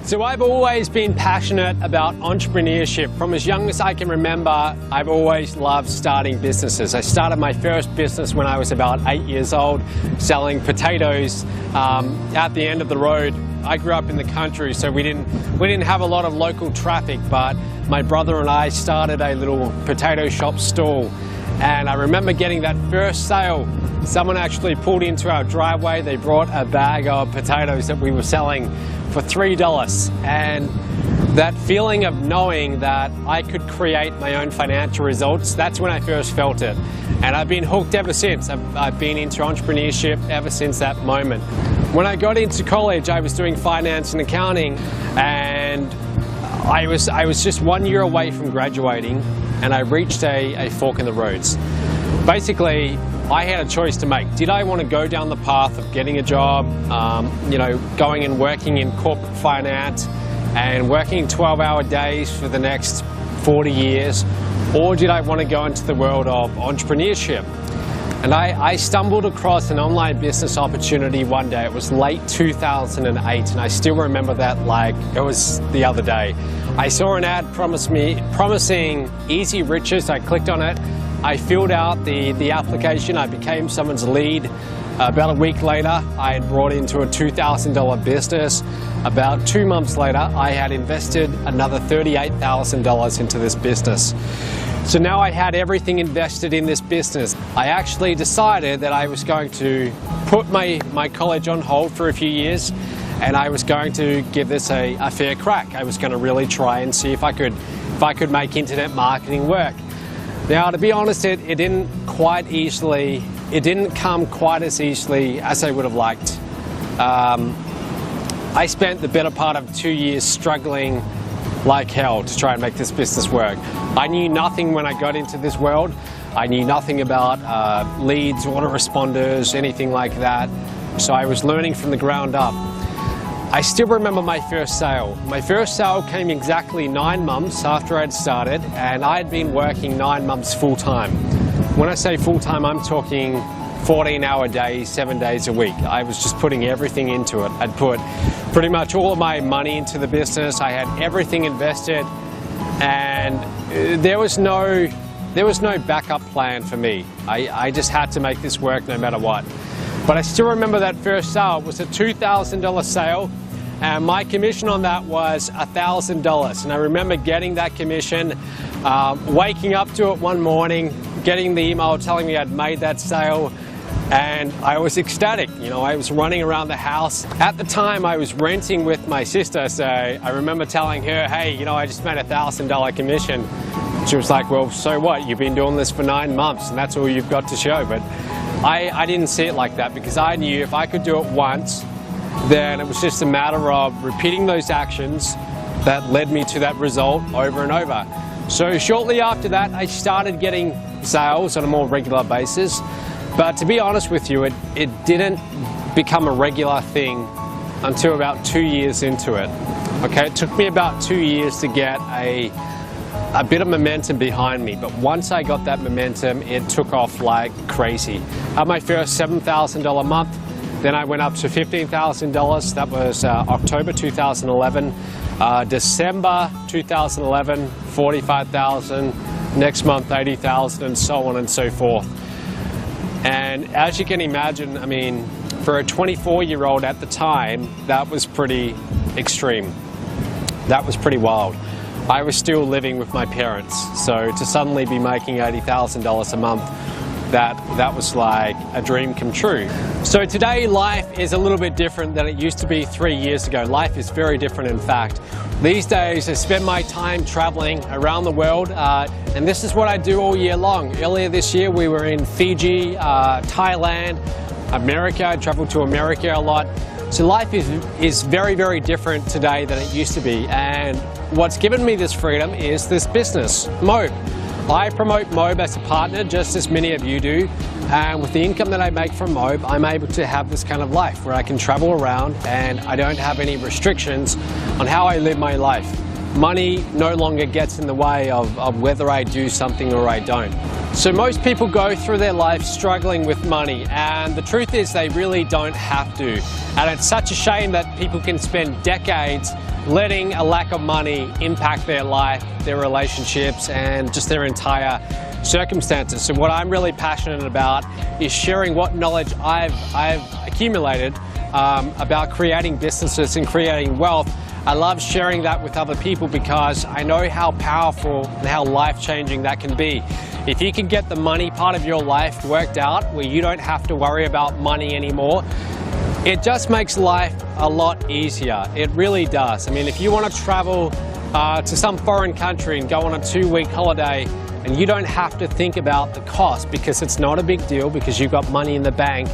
So I've always been passionate about entrepreneurship. From as young as I can remember, I've always loved starting businesses. I started my first business when I was about 8 years old, selling potatoes at the end of the road. I grew up in the country, so we didn't have a lot of local traffic, but my brother and I started a little potato shop stall. And I remember getting that first sale. Someone actually pulled into our driveway. They brought a bag of potatoes that we were selling for $3. And that feeling of knowing that I could create my own financial results, that's when I first felt it. And I've been hooked ever since. I've been into entrepreneurship ever since that moment. When I got into college, I was doing finance and accounting, and I was just 1 year away from graduating, and I reached a fork in the roads. Basically, I had a choice to make. Did I want to go down the path of getting a job, going and working in corporate finance and working 12-hour days for the next 40 years, or did I want to go into the world of entrepreneurship? And I stumbled across an online business opportunity one day. It was late 2008, and I still remember that like it was the other day. I saw an ad promising easy riches. I clicked on it. I filled out the application. I became someone's lead. About a week later, I had brought into a $2,000 business. About 2 months later, I had invested another $38,000 into this business. So now I had everything invested in this business. I actually decided that I was going to put my college on hold for a few years, and I was going to give this a fair crack. I was going to really try and see if I could make internet marketing work. Now, to be honest, it didn't come quite as easily as I would have liked. I spent the better part of 2 years struggling like hell to try and make this business work. I knew nothing when I got into this world. I knew nothing about leads, autoresponders, anything like that. So I was learning from the ground up. I still remember my first sale. My first sale came exactly 9 months after I'd started, and I'd been working 9 months full-time. When I say full-time, I'm talking 14-hour days, 7 days a week. I was just putting everything into it. I'd put pretty much all of my money into the business. I had everything invested, and there was no backup plan for me. I just had to make this work no matter what. But I still remember that first sale. It was a $2,000 sale, and my commission on that was $1,000. And I remember getting that commission, waking up to it one morning, getting the email telling me I'd made that sale, and I was ecstatic. You know, I was running around the house. At the time, I was renting with my sister, so I remember telling her, hey, you know, I just made a $1,000 commission. She was like, well, so what? You've been doing this for 9 months, and that's all you've got to show. But I didn't see it like that, because I knew if I could do it once, then it was just a matter of repeating those actions that led me to that result over and over. So shortly after that, I started getting sales on a more regular basis. But to be honest with you, it didn't become a regular thing until about 2 years into it. Okay, it took me about 2 years to get a bit of momentum behind me, but once I got that momentum, it took off like crazy. I had my first $7,000 month, then I went up to $15,000. That was October 2011. December 2011, $45,000. Next month, $80,000, and so on and so forth. And as you can imagine, I mean, for a 24-year-old at the time, that was pretty extreme. That was pretty wild. I was still living with my parents, so to suddenly be making $80,000 a month, that was like a dream come true. So today, life is a little bit different than it used to be 3 years ago. Life is very different, in fact. These days, I spend my time traveling around the world, and this is what I do all year long. Earlier this year, we were in Fiji, Thailand, America. I traveled to America a lot. So life is very, very different today than it used to be. And what's given me this freedom is this business, Mobe. I promote Mobe as a partner, just as many of you do. And with the income that I make from Mobe, I'm able to have this kind of life where I can travel around and I don't have any restrictions on how I live my life. Money no longer gets in the way of whether I do something or I don't. So most people go through their life struggling with money, and the truth is they really don't have to. And it's such a shame that people can spend decades letting a lack of money impact their life, their relationships, and just their entire circumstances. So what I'm really passionate about is sharing what knowledge I've accumulated about creating businesses and creating wealth. I love sharing that with other people because I know how powerful and how life-changing that can be. If you can get the money part of your life worked out where you don't have to worry about money anymore, it just makes life a lot easier. It really does. I mean, if you want to travel to some foreign country and go on a 2-week holiday and you don't have to think about the cost because it's not a big deal because you've got money in the bank,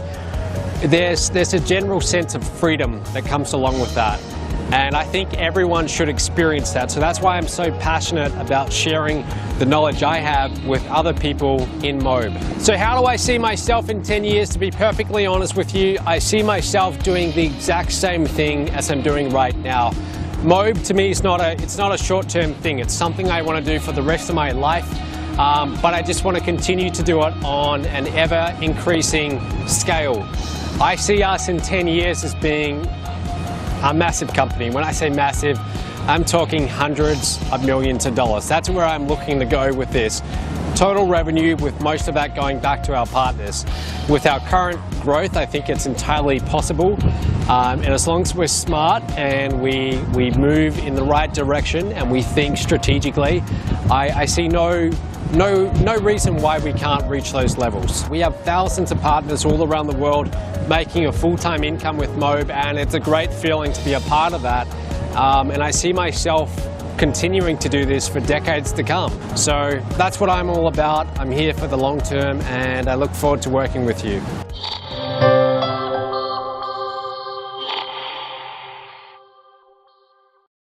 there's a general sense of freedom that comes along with that. And I think everyone should experience that. So that's why I'm so passionate about sharing the knowledge I have with other people in Mobe. So how do I see myself in 10 years? To be perfectly honest with you, I see myself doing the exact same thing as I'm doing right now. Mobe to me is not a short-term thing. It's something I want to do for the rest of my life. But I just want to continue to do it on an ever-increasing scale. I see us in 10 years as being a massive company. When I say massive, I'm talking hundreds of millions of dollars. That's where I'm looking to go with this. Total revenue, with most of that going back to our partners. With our current growth, I think it's entirely possible. And as long as we're smart and we move in the right direction and we think strategically, I see no reason why we can't reach those levels. We have thousands of partners all around the world making a full-time income with Mobe, and it's a great feeling to be a part of that. And I see myself continuing to do this for decades to come. So that's what I'm all about. I'm here for the long term, and I look forward to working with you.